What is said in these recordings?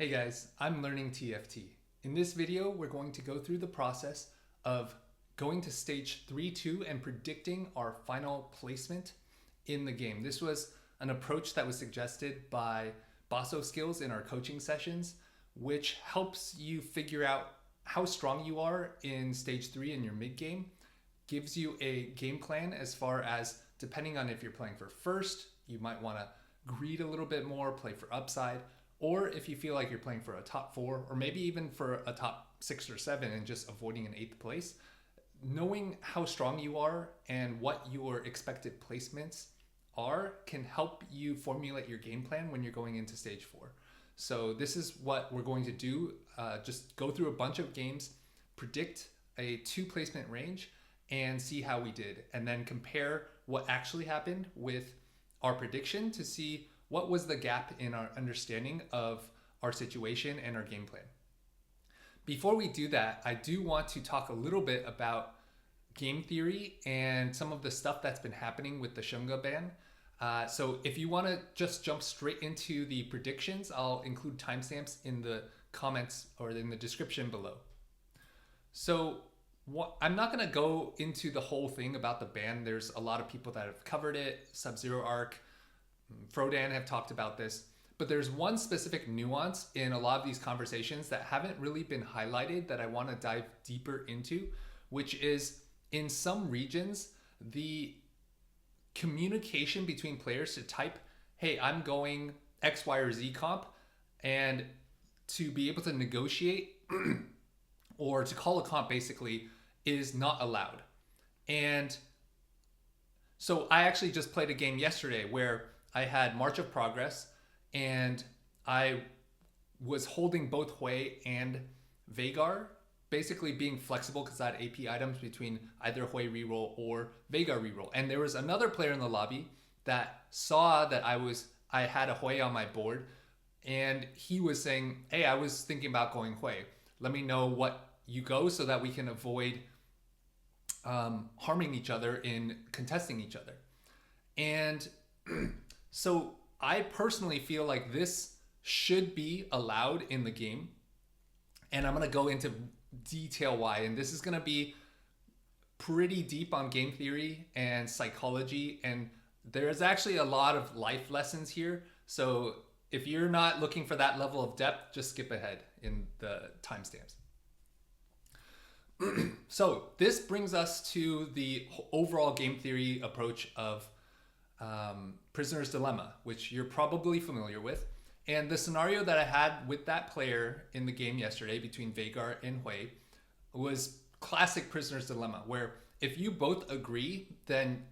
Hey guys, I'm learning TFT. In this video, we're going to go through the process of going to stage 3-2 and predicting our final placement in the game. This was an approach that was suggested by Basso Skills in our coaching sessions, which helps you figure out how strong you are in stage 3 in your mid game, gives you a game plan as far as depending on if you're playing for first, you might want to greed a little bit more, play for upside, or if you feel like you're playing for a top 4 or maybe even for a top 6 or 7 and just avoiding an 8th place, knowing how strong you are and what your expected placements are can help you formulate your game plan when you're going into stage 4. So this is what we're going to do. Just go through a bunch of games, predict a 2 placement range, and see how we did, and then compare what actually happened with our prediction to see what was the gap in our understanding of our situation and our game plan. Before we do that, I do want to talk a little bit about game theory and some of the stuff that's been happening with the Shunga ban. So if you want to just jump straight into the predictions, I'll include timestamps in the comments or in the description below. So I'm not going to go into the whole thing about the ban. There's a lot of people that have covered it. Sub-Zero Arc, Frodan have talked about this, but there's one specific nuance in a lot of these conversations that haven't really been highlighted that I want to dive deeper into, which is in some regions, the communication between players to type, hey, I'm going X, Y, or Z comp, and to be able to negotiate or to call a comp basically is not allowed. And so I actually just played a game yesterday where I had March of Progress and I was holding both Hui and Vhagar, basically being flexible because I had AP items between either Hui reroll or Vhagar reroll. And there was another player in the lobby that saw that I had a Hui on my board, and he was saying, hey, I was thinking about going Hui. Let me know what you go so that we can avoid harming each other in contesting each other. And so I personally feel like this should be allowed in the game. And I'm going to go into detail why. And this is going to be pretty deep on game theory and psychology. And there's actually a lot of life lessons here. So if you're not looking for that level of depth, just skip ahead in the timestamps. So this brings us to the overall game theory approach of Prisoner's Dilemma, which you're probably familiar with. And the scenario that I had with that player in the game yesterday between Vhagar and Hui was classic Prisoner's Dilemma, where if you both agree, then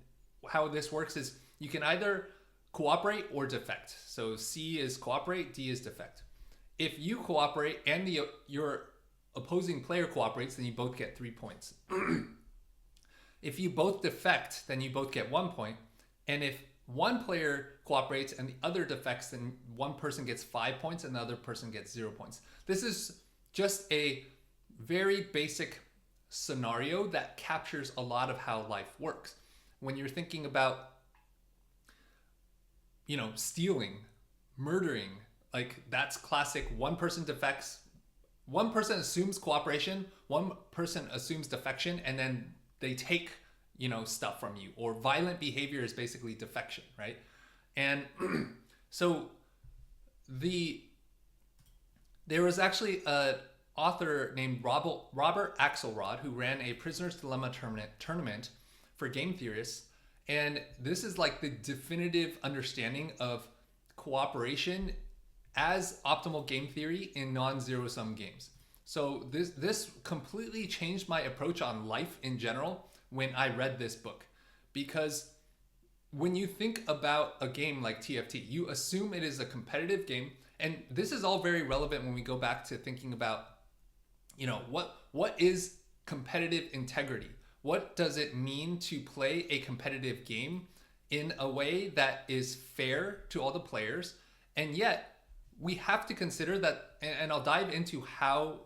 how this works is you can either cooperate or defect. So C is cooperate, D is defect. If you cooperate and your opposing player cooperates, then you both get 3 points. If you both defect, then you both get 1 point. And if one player cooperates and the other defects, then one person gets 5 points and the other person gets 0 points. This is just a very basic scenario that captures a lot of how life works. When you're thinking about, stealing, murdering, like that's classic. One person defects, one person assumes cooperation, one person assumes defection, and then they take stuff from you. Or violent behavior is basically defection, right? And so there was actually an author named Robert Axelrod who ran a Prisoner's Dilemma tournament for game theorists, and this is like the definitive understanding of cooperation as optimal game theory in non-zero sum games. So this completely changed my approach on life in general when I read this book, because when you think about a game like TFT, you assume it is a competitive game, and this is all very relevant when we go back to thinking about, what is competitive integrity? What does it mean to play a competitive game in a way that is fair to all the players? And yet we have to consider that, and I'll dive into how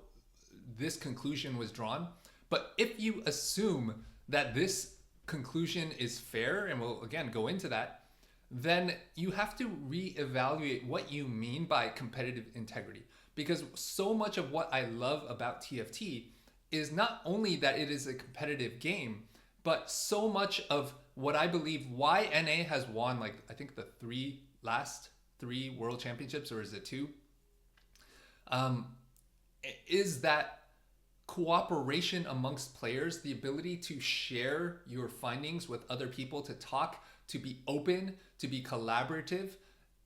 this conclusion was drawn. But if you assume that this conclusion is fair, and we'll again go into that, then you have to reevaluate what you mean by competitive integrity. because so much of what I love about TFT is not only that it is a competitive game, but so much of what I believe why NA has won, like I think the last three world championships, or is it two, is that cooperation amongst players, the ability to share your findings with other people, to talk, to be open, to be collaborative,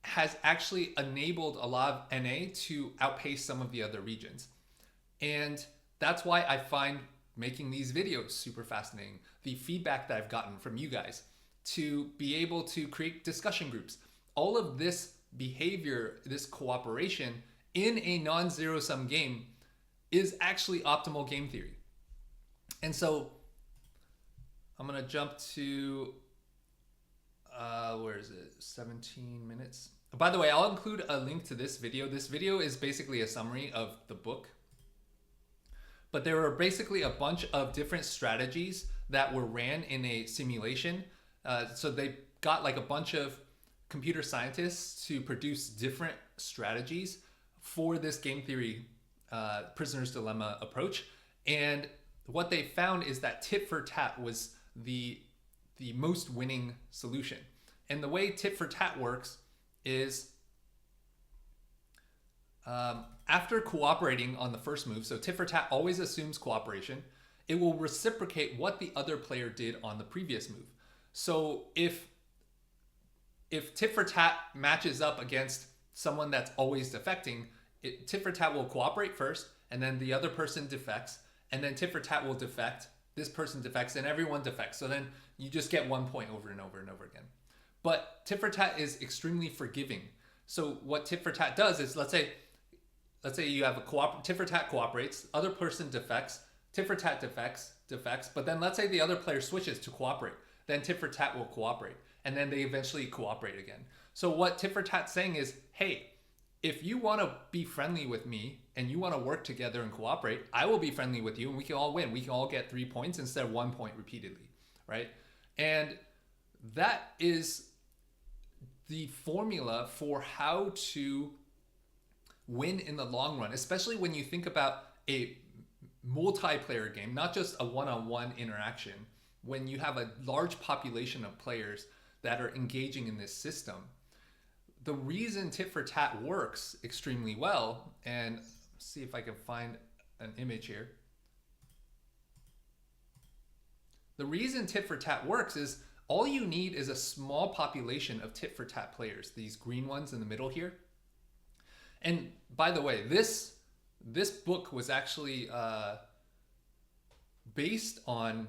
has actually enabled a lot of NA to outpace some of the other regions. And that's why I find making these videos super fascinating. The feedback that I've gotten from you guys, to be able to create discussion groups, all of this behavior, this cooperation in a non-zero sum game is actually optimal game theory. And so I'm gonna jump to, where is it? 17 minutes. By the way, I'll include a link to this video. This video is basically a summary of the book. But there were basically a bunch of different strategies that were ran in a simulation. So they got like a bunch of computer scientists to produce different strategies for this game theory prisoner's dilemma approach. And what they found is that tit for tat was the most winning solution. And the way tit for tat works is after cooperating on the first move, so tit for tat always assumes cooperation, it will reciprocate what the other player did on the previous move. So if tit for tat matches up against someone that's always defecting, tit for tat will cooperate first, and then the other person defects, and then tit for tat will defect, this person defects, and everyone defects. So then you just get 1 point over and over and over again. But tit for tat is extremely forgiving. So what tit for tat does is, let's say you have tit for tat cooperates, other person defects, tit for tat defects, but then let's say the other player switches to cooperate, then tit for tat will cooperate, and then they eventually cooperate again. So what tit for tat's saying is, hey, if you want to be friendly with me and you want to work together and cooperate, I will be friendly with you and we can all win. We can all get 3 points instead of 1 point repeatedly, right? And that is the formula for how to win in the long run, especially when you think about a multiplayer game, not just a one-on-one interaction. When you have a large population of players that are engaging in this system, the reason tit for tat works extremely well, and see if I can find an image here. The reason tit for tat works is all you need is a small population of tit for tat players, these green ones in the middle here. And by the way, this book was actually based on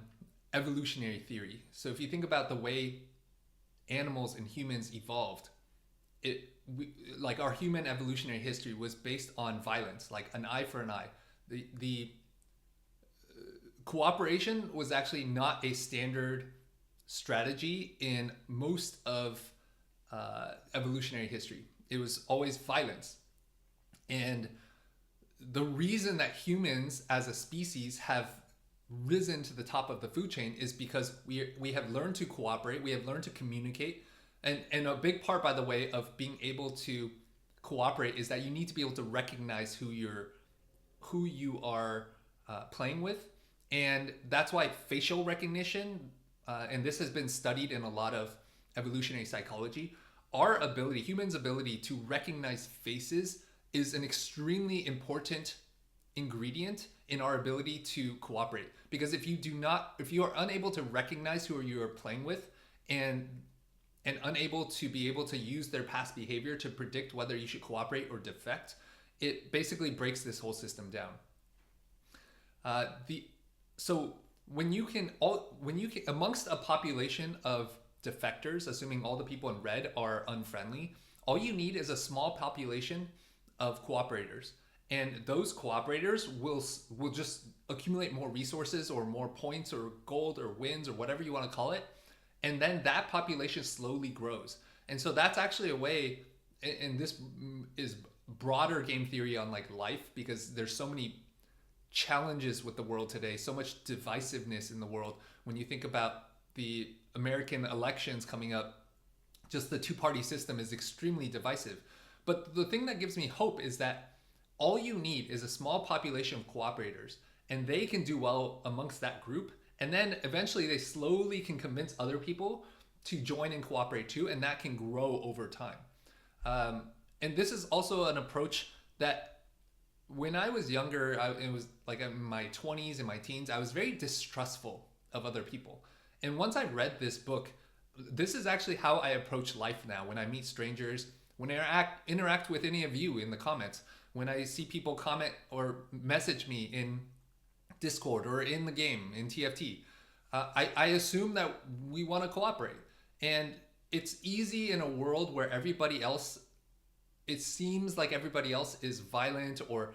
evolutionary theory. So if you think about the way animals and humans evolved, like our human evolutionary history was based on violence, like an eye for an eye. The cooperation was actually not a standard strategy in most of evolutionary history. It was always violence. And the reason that humans as a species have risen to the top of the food chain is because we have learned to cooperate, we have learned to communicate. And a big part, by the way, of being able to cooperate is that you need to be able to recognize who you are playing with. And that's why facial recognition, and this has been studied in a lot of evolutionary psychology, humans' ability to recognize faces is an extremely important ingredient in our ability to cooperate. Because if you are unable to recognize who you are playing with and unable to be able to use their past behavior to predict whether you should cooperate or defect, it basically breaks this whole system down. So when you can amongst a population of defectors, assuming all the people in red are unfriendly, all you need is a small population of cooperators, and those cooperators will just accumulate more resources or more points or gold or wins or whatever you want to call it, and then that population slowly grows. And so that's actually a way, and this is broader game theory on like life, because there's so many challenges with the world today, so much divisiveness in the world. When you think about the American elections coming up, just the two-party system is extremely divisive. But the thing that gives me hope is that all you need is a small population of cooperators, and they can do well amongst that group. And then eventually they slowly can convince other people to join and cooperate too, and that can grow over time. And this is also an approach that when I was younger, it was like in my 20s and my teens, I was very distrustful of other people. And once I read this book, this is actually how I approach life now. When I meet strangers, when I interact with any of you in the comments, when I see people comment or message me in Discord or in the game, in TFT, I assume that we want to cooperate. And it's easy in a world where everybody else, it seems like everybody else is violent or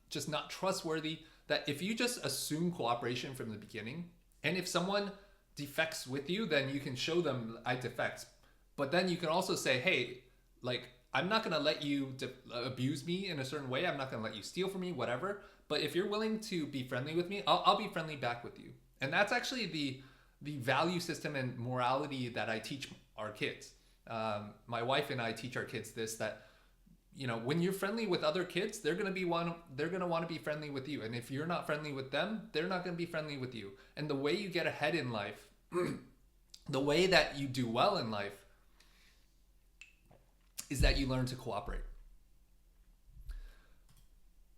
just not trustworthy, that if you just assume cooperation from the beginning, and if someone defects with you, then you can show them I defect. But then you can also say, hey, like, I'm not going to let you abuse me in a certain way. I'm not going to let you steal from me, whatever. But if you're willing to be friendly with me, I'll be friendly back with you. And that's actually the value system and morality that I teach our kids. My wife and I teach our kids this, that, you know, when you're friendly with other kids, they're going to want to be friendly with you. And if you're not friendly with them, they're not going to be friendly with you. And the way you get ahead in life, the way that you do well in life, is that you learn to cooperate.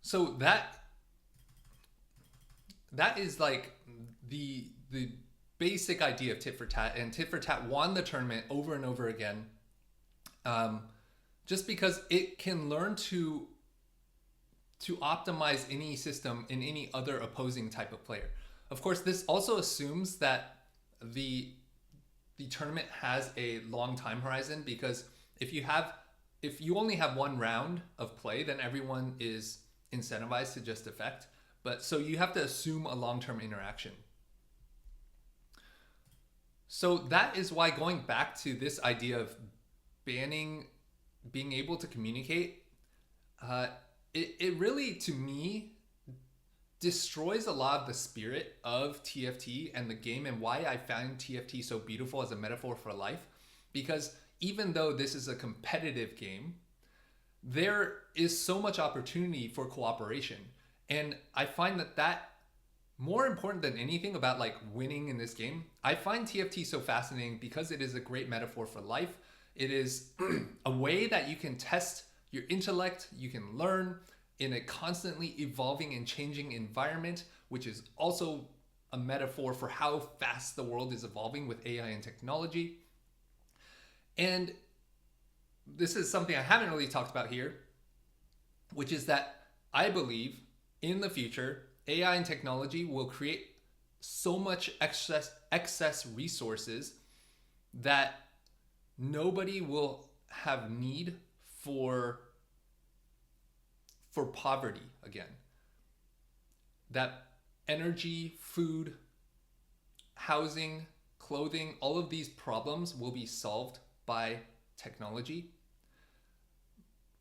So that is like the basic idea of tit for tat, and tit for tat won the tournament over and over again, just because it can learn to optimize any system in any other opposing type of player. Of course, this also assumes that the tournament has a long time horizon, because if you only have one round of play, then everyone is incentivized to just defect. But so you have to assume a long-term interaction. So that is why, going back to this idea of banning being able to communicate, it really, to me, destroys a lot of the spirit of TFT and the game, and why I find TFT so beautiful as a metaphor for life. Because even though this is a competitive game, there is so much opportunity for cooperation. And I find that more important than anything about like winning in this game, I find TFT so fascinating because it is a great metaphor for life. It is a way that you can test your intellect, you can learn in a constantly evolving and changing environment, which is also a metaphor for how fast the world is evolving with AI and technology. And this is something I haven't really talked about here, which is that I believe in the future, AI and technology will create so much excess resources that nobody will have need for poverty again. That energy, food, housing, clothing, all of these problems will be solved by technology.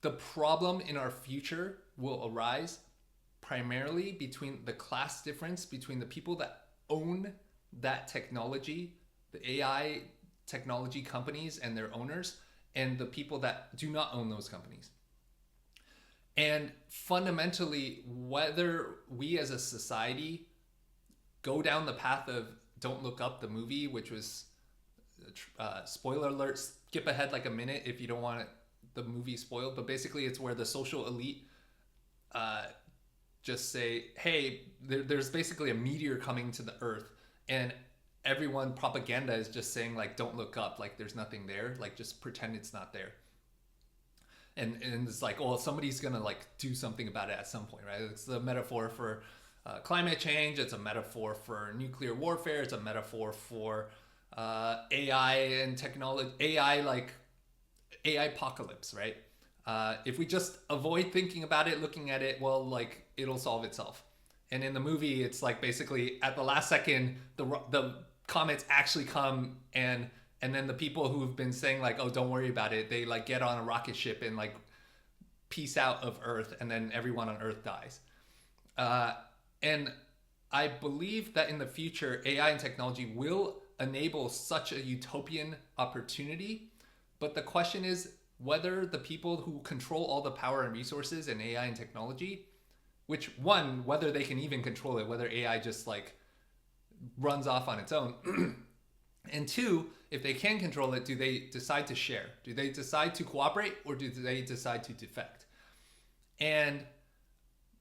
The problem in our future will arise primarily between the class difference between the people that own that technology, the AI technology companies and their owners, and the people that do not own those companies. And fundamentally, whether we as a society go down the path of Don't Look Up, the movie, which was, spoiler alert, skip ahead like a minute if you don't want the movie spoiled, but basically it's where the social elite just say, hey, there's basically a meteor coming to the earth, and everyone, propaganda is just saying like, don't look up, like there's nothing there, like just pretend it's not there. And it's like, well, somebody's gonna like do something about it at some point, right? It's a metaphor for climate change. It's a metaphor for nuclear warfare. It's a metaphor for AI and technology, AI apocalypse, right? If we just avoid thinking about it, looking at it, well, like it'll solve itself. And in the movie, it's like basically at the last second, the comments actually come, and then the people who've been saying like, oh, don't worry about it, they like get on a rocket ship and like peace out of Earth, and then everyone on Earth dies. And I believe that in the future, AI and technology will enable such a utopian opportunity. But the question is, whether the people who control all the power and resources in AI and technology, which one, whether they can even control it, whether AI just like runs off on its own. And two, if they can control it, do they decide to share? Do they decide to cooperate, or do they decide to defect? And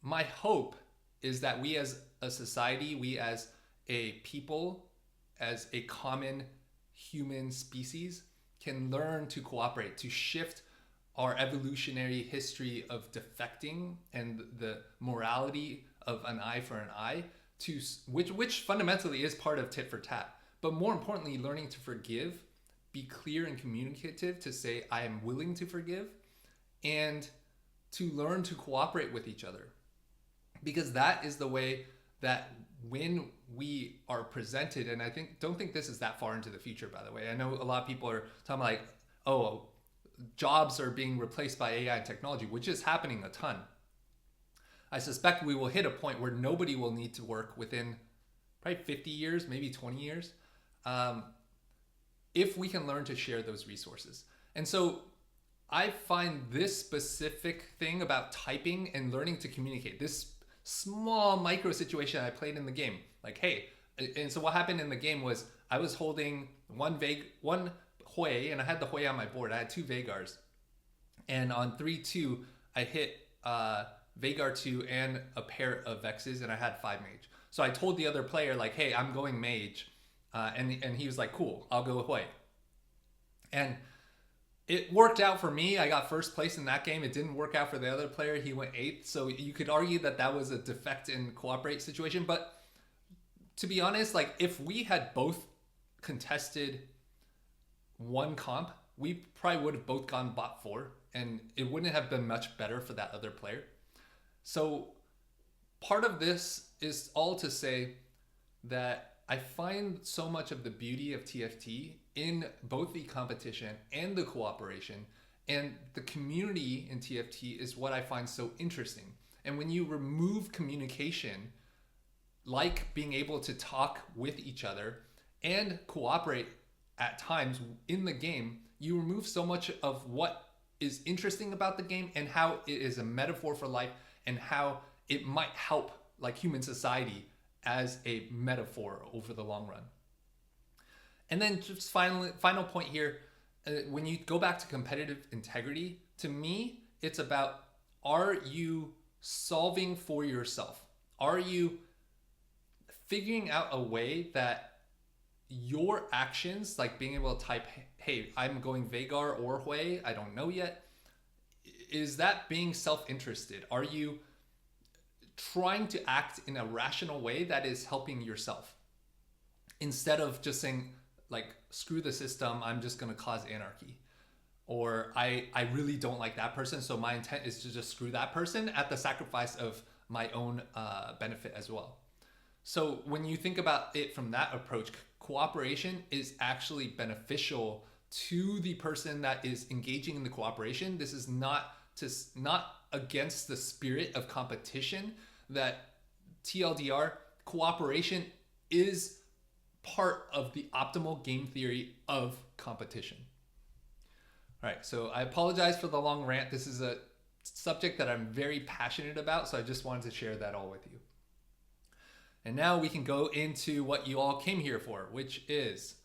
my hope is that we as a society, we as a people, as a common human species, can learn to cooperate, to shift our evolutionary history of defecting and the morality of an eye for an eye, to which fundamentally is part of tit for tat. But more importantly, learning to forgive, be clear and communicative to say, I am willing to forgive, and to learn to cooperate with each other. Because that is the way that when we are presented, and I don't think this is that far into the future, by the way. I know a lot of people are talking like, oh, jobs are being replaced by AI and technology, which is happening a ton. I suspect we will hit a point where nobody will need to work within probably 50 years, maybe 20 years, if we can learn to share those resources. And so I find this specific thing about typing and learning to communicate, this small micro situation I played in the game, like, hey, and so what happened in the game was I was holding one Hui, and I had the Hui on my board. I had two Vagars, and on 3-2, I hit Vagar 2 and a pair of Vexes, and I had 5 Mage. So I told the other player, like, hey, I'm going Mage, and he was like, cool, I'll go Hui. And it worked out for me. I got first place in that game. It didn't work out for the other player. He went 8th. So you could argue that that was a defect in cooperate situation. But to be honest, like, if we had both contested one comp, we probably would have both gone bot 4, and it wouldn't have been much better for that other player. So part of this is all to say that I find so much of the beauty of TFT in both the competition and the cooperation, and the community in TFT is what I find so interesting. And when you remove communication, like being able to talk with each other and cooperate at times in the game, you remove so much of what is interesting about the game and how it is a metaphor for life and how it might help like human society as a metaphor over the long run. And then just final point here, when you go back to competitive integrity, to me, it's about, are you solving for yourself? Are you figuring out a way that your actions, like being able to type, hey, I'm going Vagar or Hui, I don't know yet, is that being self-interested? Are you trying to act in a rational way that is helping yourself? Instead of just saying, like, screw the system, I'm just gonna cause anarchy. Or I really don't like that person, so my intent is to just screw that person at the sacrifice of my own benefit as well. So when you think about it from that approach, cooperation is actually beneficial to the person that is engaging in the cooperation. This is not against the spirit of competition. That TLDR, cooperation is part of the optimal game theory of competition. All right, so I apologize for the long rant. This is a subject that I'm very passionate about, so I just wanted to share that all with you. And now we can go into what you all came here for, which is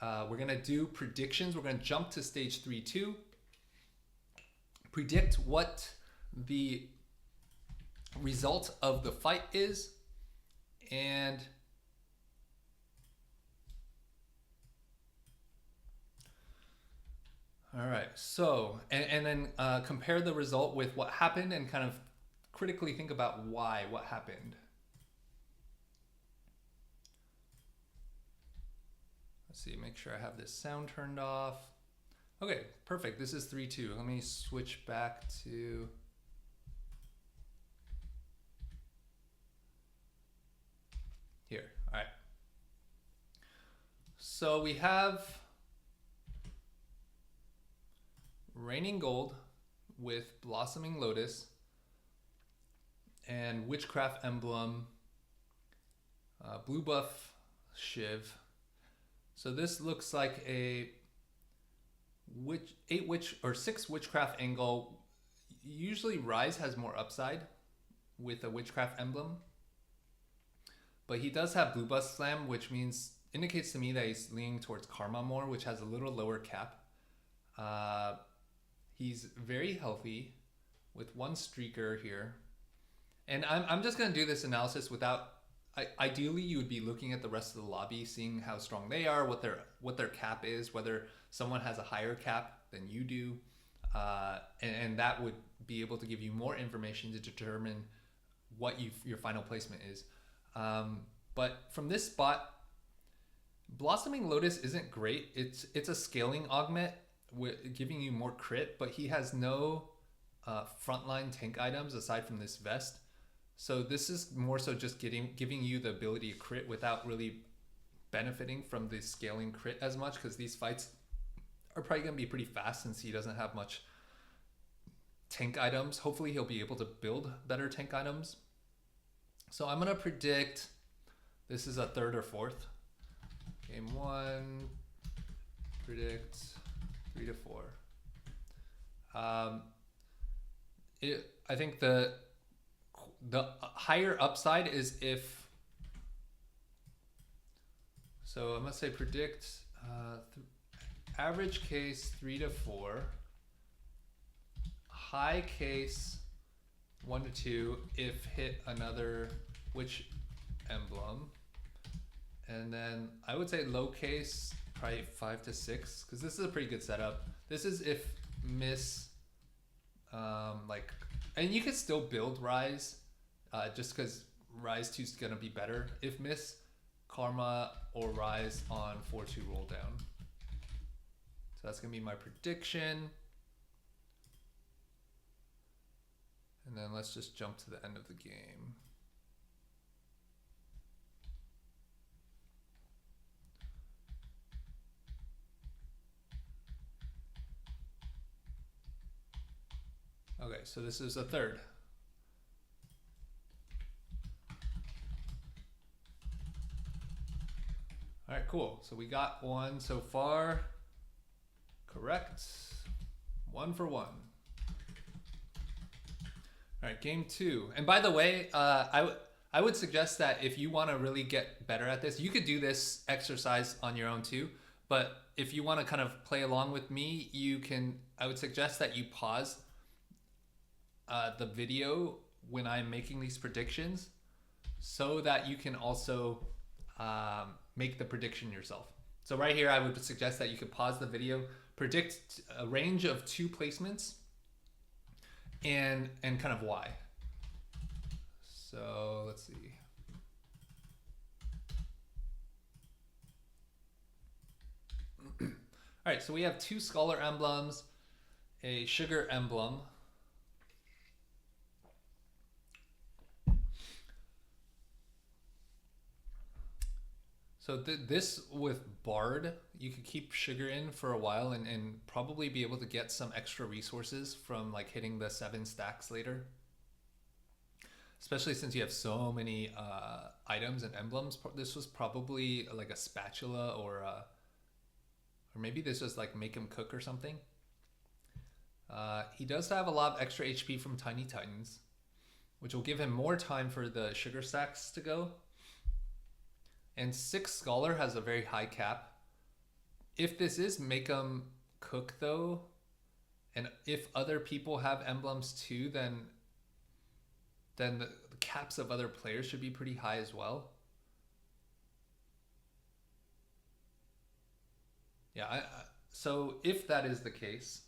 we're going to do predictions. We're going to jump to stage 3-2. Predict what the result of the fight is, and all right, so and then compare the result with what happened and kind of critically think about what happened. Let's see, make sure I have this sound turned off. Okay, perfect. This is 3-2. Let me switch back to here. All right. So we have Raining Gold with Blossoming Lotus and Witchcraft Emblem, Blue Buff Shiv. So this looks like a six witchcraft angle. Usually Rise has more upside with a witchcraft emblem, but he does have blue bust slam, which indicates to me that he's leaning towards karma more, which has a little lower cap. He's very healthy with one streaker here, and I'm just gonna do this analysis without. Ideally, you would be looking at the rest of the lobby, seeing how strong they are, what their cap is, whether someone has a higher cap than you do, and that would be able to give you more information to determine what your final placement is. But from this spot, Blossoming Lotus isn't great. It's a scaling augment, giving you more crit, but he has no frontline tank items aside from this vest. So this is more so just giving you the ability to crit without really benefiting from the scaling crit as much, because these fights are probably going to be pretty fast since he doesn't have much tank items. Hopefully he'll be able to build better tank items. So I'm going to predict this is a third or fourth. Game 1, predict 3 to 4. I think the higher upside is if, so I'm gonna say predict average case 3 to 4, high case 1 to 2 if hit another witch emblem, and then I would say low case probably 5 to 6, because this is a pretty good setup. This is if miss and you can still build Rise, just because Rise 2 is going to be better. If miss, Karma or Rise on 4-2 roll down. So that's going to be my prediction. And then let's just jump to the end of the game. Okay, so this is a third. All right, cool. So we got one so far. Correct. 1 for 1. All right, game 2. And by the way, I would suggest that if you want to really get better at this, you could do this exercise on your own too. But if you want to kind of play along with me, I would suggest that you pause the video when I'm making these predictions, so that you can also make the prediction yourself. So right here, I would suggest that you could pause the video, predict a range of 2 placements, and kind of why. So let's see. All right, so we have 2 Scholar emblems, a Sugar emblem. So this with Bard, you could keep Sugar in for a while and probably be able to get some extra resources from like hitting the 7 stacks later. Especially since you have so many items and emblems. This was probably like a spatula or maybe this was like make him cook or something. He does have a lot of extra HP from Tiny Titans, which will give him more time for the Sugar stacks to go. And 6 Scholar has a very high cap. If this is make them cook though, and if other people have emblems too, then the caps of other players should be pretty high as well. Yeah, so if that is the case,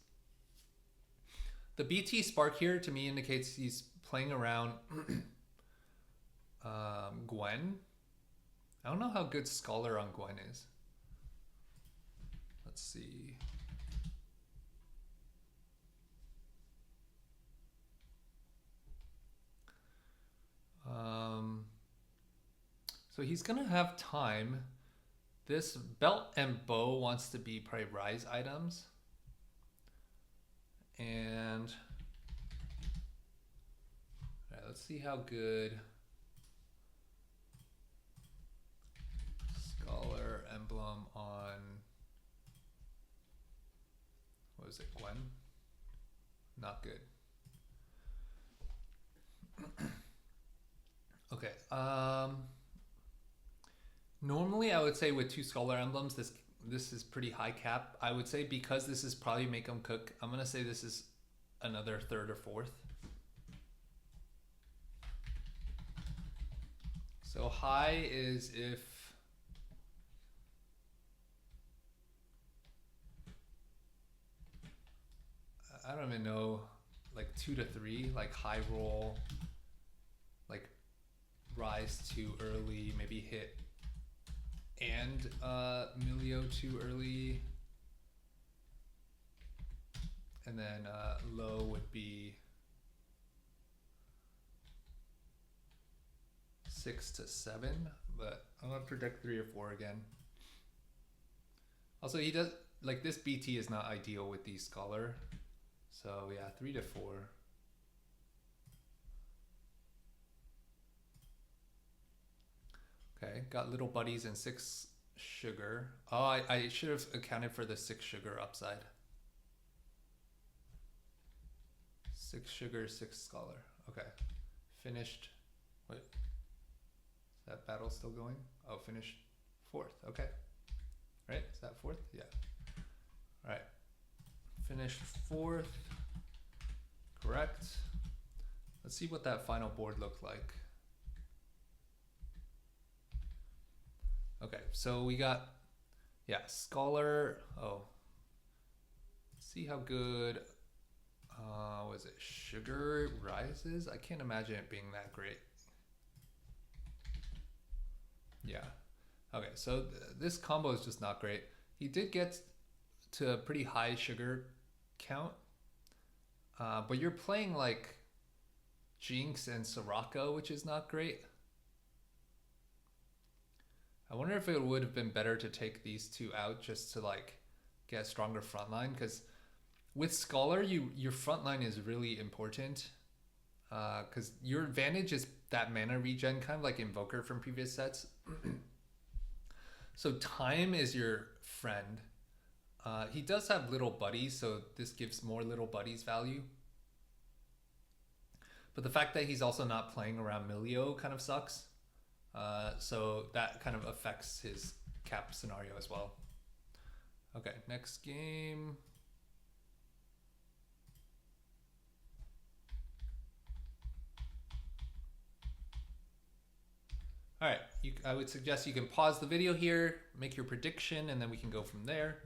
the BT Spark here to me indicates he's playing around Gwen. I don't know how good Scholar on Gwen is. Let's see. So he's gonna have time. This belt and bow wants to be probably Rise items. And all right, let's see how good Scholar emblem on was it, Gwen? Not good. Okay. Normally I would say with 2 Scholar Emblems, this is pretty high cap. I would say because this is probably Make 'em Cook, I'm gonna say this is another 3rd or 4th. So high is if I don't even know, like 2 to 3, like high roll, like rise too early, maybe hit and Milio too early, and then low would be 6 to 7, but I'm gonna predict 3 or 4 again. Also, he does, like, this BT is not ideal with these Scholar, so yeah, 3 to 4. Okay, got Little Buddies and 6 Sugar. Oh, I should have accounted for the 6 Sugar upside. 6 Sugar, 6 Scholar. Okay, finished. Wait, is that battle still going? Oh, finished 4th. Okay, right? Is that 4th? Yeah. All right, finished 4th. Correct. Let's see what that final board looked like. Okay, so we got, yeah, Scholar. Oh, let's see how good, was it Sugar rises? I can't imagine it being that great. Yeah. Okay, so this combo is just not great. He did get to a pretty high Sugar count, but you're playing like Jinx and Soraka, which is not great. I wonder if it would have been better to take these 2 out just to like get a stronger frontline, because with Scholar, your frontline is really important, because your advantage is that mana regen, kind of like Invoker from previous sets. So time is your friend. He does have Little Buddies, so this gives more Little Buddies value. But the fact that he's also not playing around Milio kind of sucks. So that kind of affects his cap scenario as well. Okay, next game. All right, I would suggest you can pause the video here, make your prediction, and then we can go from there.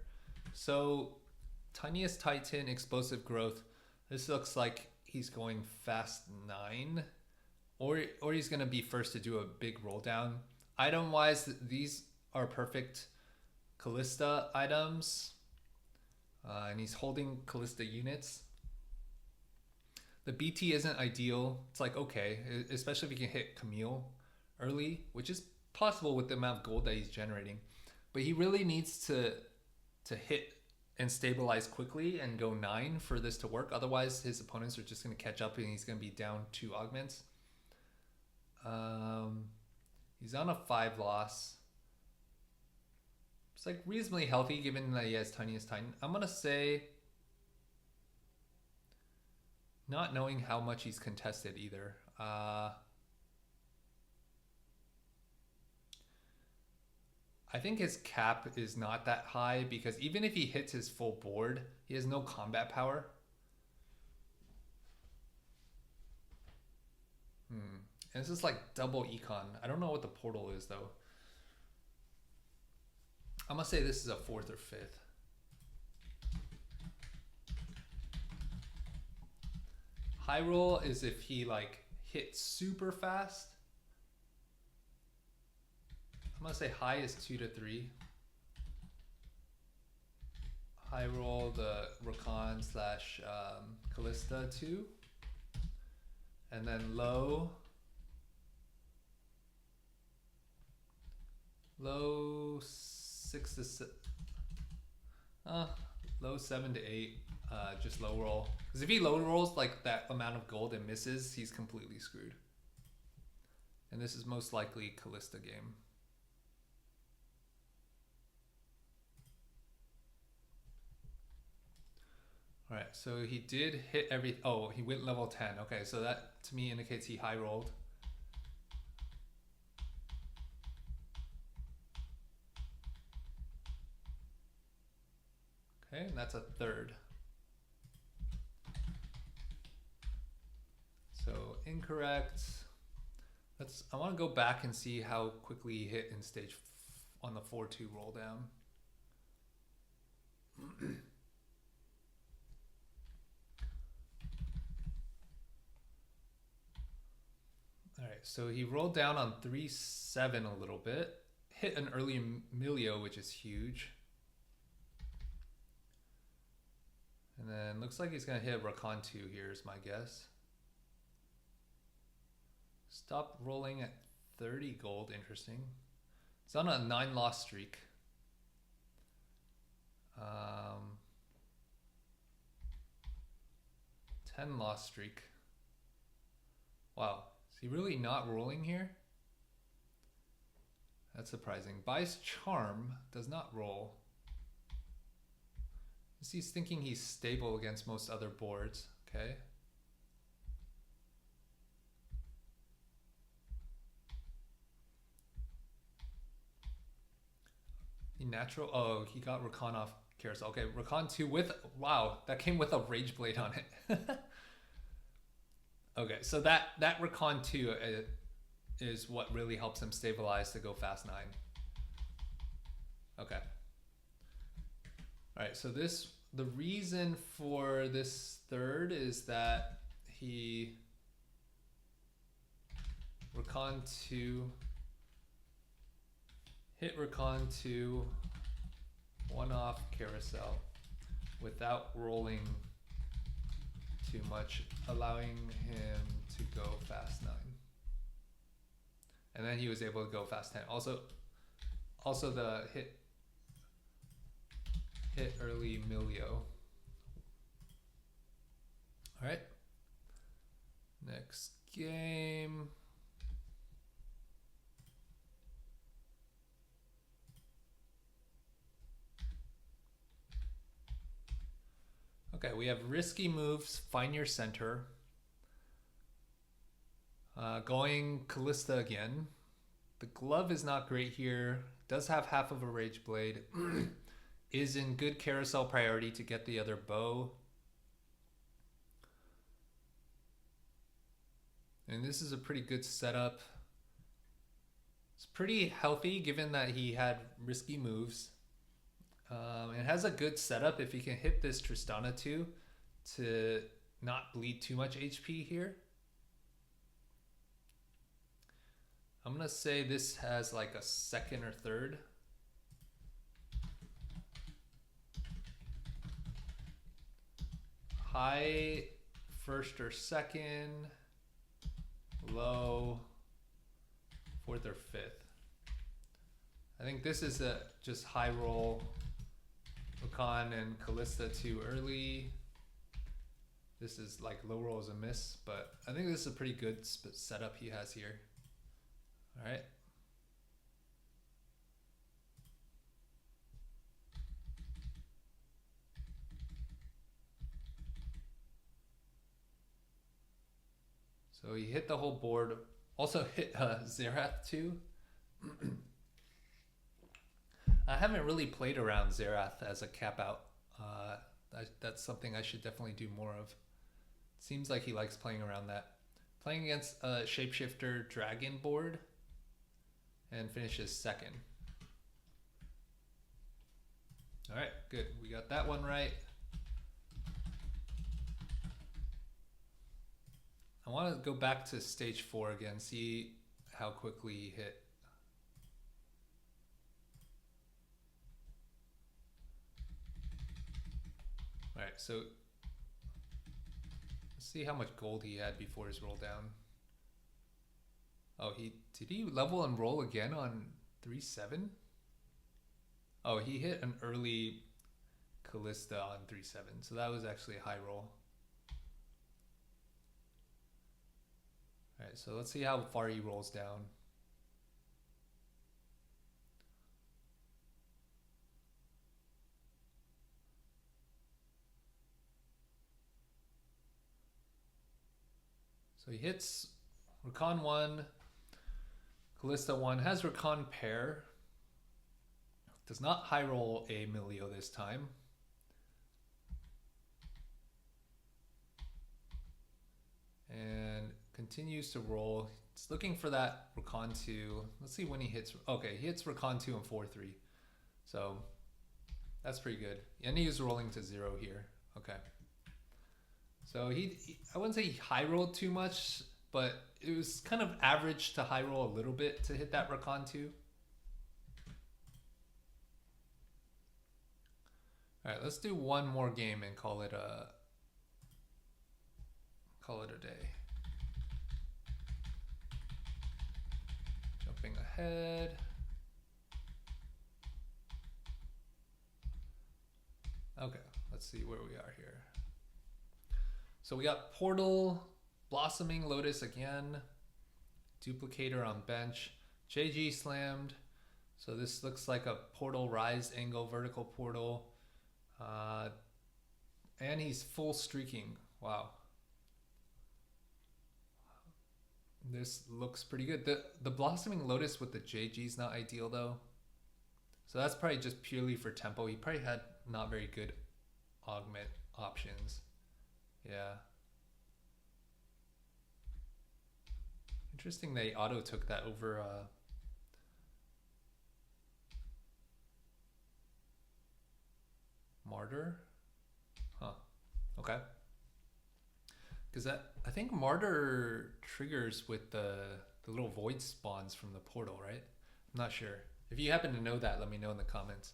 So, Tiniest Titan, Explosive Growth. This looks like he's going fast 9. Or he's going to be first to do a big roll down. Item wise, these are perfect Callista items. And he's holding Callista units. The BT isn't ideal. It's like, okay, especially if you can hit Camille early, which is possible with the amount of gold that he's generating. But he really needs to hit and stabilize quickly and go 9 for this to work. Otherwise, his opponents are just going to catch up and he's going to be down 2 augments. He's on a 5 loss. It's like reasonably healthy given that he has Tiniest Titan. I'm gonna say, not knowing how much he's contested either. I think his cap is not that high because even if he hits his full board, he has no combat power. And this is like double econ. I don't know what the portal is though. I'm gonna say this is a 4th or 5th. High roll is if he like hits super fast. I'm gonna say high is 2 to 3. High roll the Rakan / Callista 2. And then low 6 to 7. Low 7 to 8. Just low roll. Because if he low rolls like that amount of gold and misses, he's completely screwed. And this is most likely Callista game. All right, so he did hit every, oh, he went level 10. Okay, so that to me indicates he high rolled. Okay, and that's a third. So incorrect. I want to go back and see how quickly he hit in stage on the 4-2 roll down. All right, so he rolled down on 3-7 a little bit, hit an early Emilio, which is huge. And then looks like he's gonna hit Rakan 2 here is my guess. Stop rolling at 30 gold, interesting. It's on a 9-loss streak. 10-loss streak. Wow, is he really not rolling here? That's surprising. Buys Charm, does not roll. He's thinking he's stable against most other boards, okay. Natural, oh, he got Rakan off carousel. Okay, Rakan 2 with, wow, that came with a Rage Blade on it. Okay, so that Rakan 2 is what really helps him stabilize to go fast 9. Okay. All right, so the reason for this third is that he Rakan 2 hit Rakan 2 one off carousel without rolling too much, allowing him to go fast 9. And then he was able to go fast 10. Also the hit early Emilio. All right. Next game. Okay, we have risky moves, find your center. Going Callista again. The glove is not great here. Does have half of a Rage Blade. Is in good carousel priority to get the other bow. And this is a pretty good setup. It's pretty healthy given that he had risky moves. It has a good setup if you can hit this Tristana 2 to not bleed too much HP here. I'm gonna say this has like a second or third. High first or second, low fourth or fifth. I think this is a just high roll. Rakan and Callista too early. This is like low roll is a miss, but I think this is a pretty good setup he has here. All right. So he hit the whole board. Also hit Xerath too. I haven't really played around Xerath as a cap out. That's something I should definitely do more of. Seems like he likes playing around that. Playing against a Shapeshifter Dragon board and finishes second. All right, good. We got that one right. I want to go back to stage 4 again, see how quickly he hit. All right, so let's see how much gold he had before his roll down. Oh, did he level and roll again on 3-7? Oh, he hit an early Callista on 3-7, so that was actually a high roll. All right, so let's see how far he rolls down. So he hits Rakan 1, Callista 1, has Rakan pair. Does not high roll a Milio this time. And continues to roll. It's looking for that Rakan 2. Let's see when he hits. Okay, he hits Rakan 2 and 4-3. So that's pretty good. And he's rolling to 0 here. Okay. So he I wouldn't say he high rolled too much, but it was kind of average to high roll a little bit to hit that Rakan 2. All right, let's do one more game and call it a day. Jumping ahead. Okay, let's see where we are here. So we got Portal, Blossoming Lotus again, Duplicator on bench, JG slammed. So this looks like a Portal Rise angle, vertical Portal. And he's full streaking. Wow. This looks pretty good. The Blossoming Lotus with the JG is not ideal though. So that's probably just purely for tempo. He probably had not very good augment options. Yeah. Interesting they auto took that over Martyr. Huh. Okay. Because I think Martyr triggers with the little void spawns from the portal, right? I'm not sure. If you happen to know that, let me know in the comments.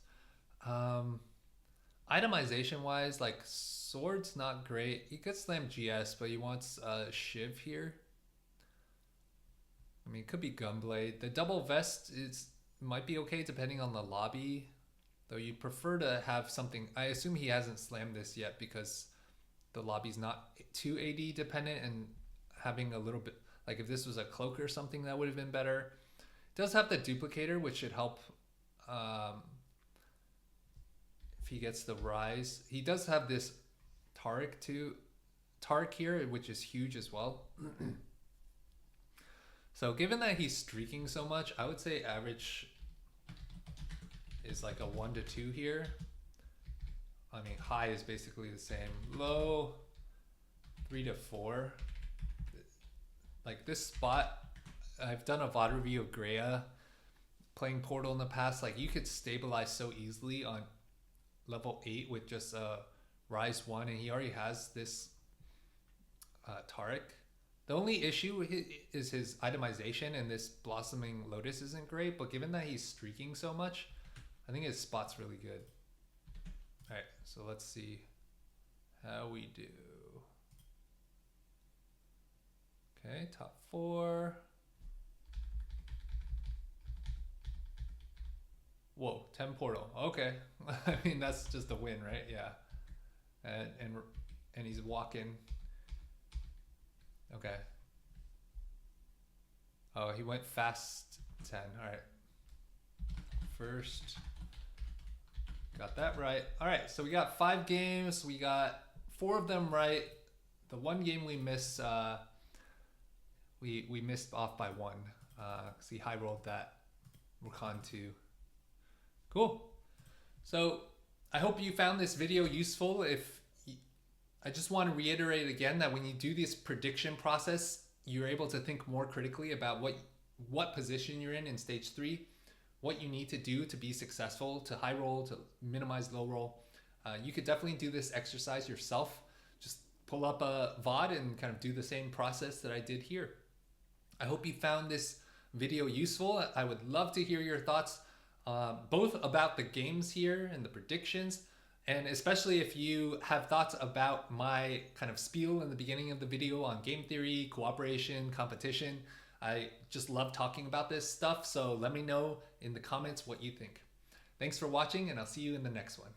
Itemization wise, like Sword's not great. He could slam GS, but he wants Shiv here. I mean, it could be Gunblade. The double vest might be okay depending on the lobby. Though you prefer to have something. I assume he hasn't slammed this yet because the lobby's not too AD dependent, and having a little bit, like if this was a cloak or something, that would have been better. It does have the duplicator, which should help if he gets the rise. He does have this Taric here, which is huge as well. So given that he's streaking so much, I would say average is like a 1 to 2 here. I mean, high is basically the same. Low, 3 to 4. Like this spot, I've done a VOD review of Greya playing Portal in the past. Like you could stabilize so easily on level 8 with just Rise 1, and he already has this Taric. The only issue is his itemization, and this Blossoming Lotus isn't great, but given that he's streaking so much, I think his spot's really good. All right, so let's see how we do. Okay, top 4. Whoa, 10 portal. Okay, I mean that's just a win, right? Yeah, and he's walking. Okay. Oh, he went fast 10. All right. First. Got that right. All right, so we got 5 games. We got 4 of them right. The one game we missed, we missed off by 1. Because he high rolled that Rakan 2. Cool. So I hope you found this video useful. I just want to reiterate again that when you do this prediction process, you're able to think more critically about what position you're in stage 3, what you need to do to be successful, to high roll, to minimize low roll. You could definitely do this exercise yourself. Just pull up a VOD and kind of do the same process that I did here. I hope you found this video useful. I would love to hear your thoughts, both about the games here and the predictions, and especially if you have thoughts about my kind of spiel in the beginning of the video on game theory, cooperation, competition. I just love talking about this stuff, so let me know in the comments what you think. Thanks for watching, and I'll see you in the next one.